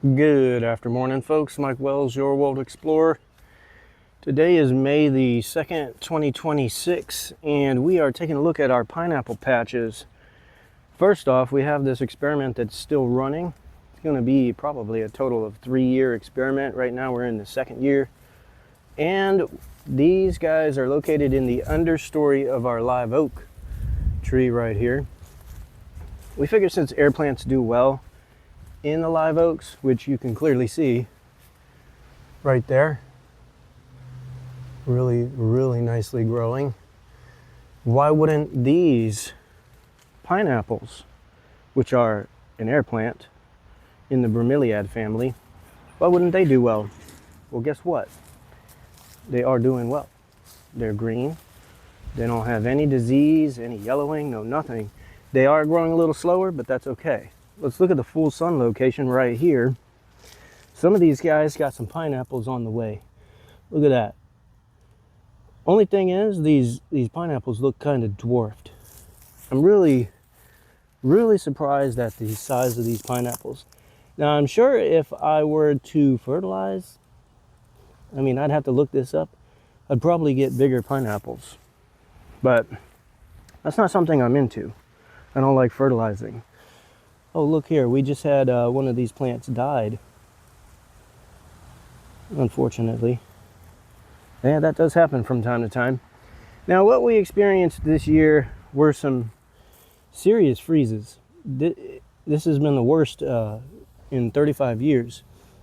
Good afternoon, folks. Mike Wells, your World Explorer. Today is May the 2nd, 2026, and we are taking a look at our pineapple patches. First off, we have this experiment that's still running. It's going to be probably a total of 3-year experiment. Right now we're in the 2nd year. And these guys are located in the understory of our live oak tree right here. We figured since air plants do well in the live oaks, which you can clearly see right there, really nicely growing, why wouldn't these pineapples, which are an air plant in the bromeliad family, why wouldn't they do well? Well, guess what? They are doing well. They're green. They don't have any disease, any yellowing, no nothing. They are growing a little slower, but that's okay. Let's look at the full sun location right here. Some of these guys got some pineapples on the way. Look at that. Only thing is, these pineapples look kind of dwarfed. I'm really surprised at the size of these pineapples. Now, I'm sure if I were to fertilize, I'd have to look this up, I'd probably get bigger pineapples. But that's not something I'm into. I don't like fertilizing. Oh, look here, we just had one of these plants died, unfortunately. Yeah, that does happen from time to time. Now, what we experienced this year were some serious freezes. This has been the worst in 35 years.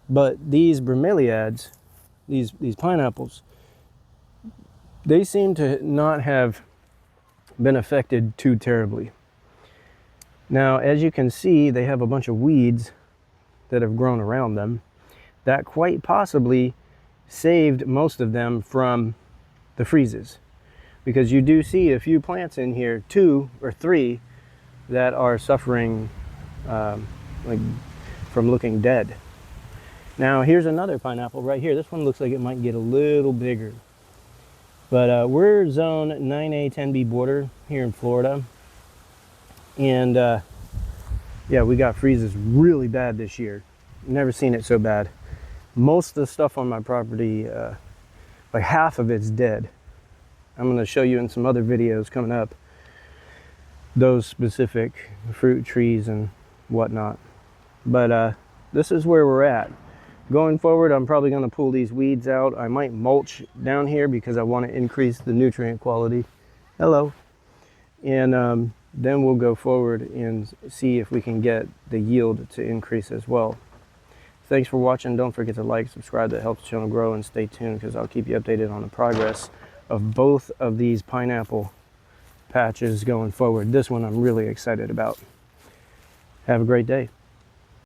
But these bromeliads, these pineapples, they seem to not have been affected too terribly. Now, as you can see, they have a bunch of weeds that have grown around them that quite possibly saved most of them from the freezes, because you do see a few plants in here, 2 or 3, that are suffering from looking dead. Now, here's another pineapple right here. This one looks like it might get a little bigger. But we're zone 9A 10B border here in Florida. And yeah, we got freezes really bad this year. Never seen it so bad. Most of the stuff on my property, like half of it's dead. I'm going to show you in some other videos coming up those specific fruit trees and whatnot. But this is where we're at. Going forward, I'm probably going to pull these weeds out. I might mulch down here because I want to increase the nutrient quality. Hello. And then we'll go forward and see if we can get the yield to increase as well. Thanks for watching. Don't forget to like, subscribe. That helps the channel grow, and stay tuned because I'll keep you updated on the progress of both of these pineapple patches going forward. This one I'm really excited about. Have a great day.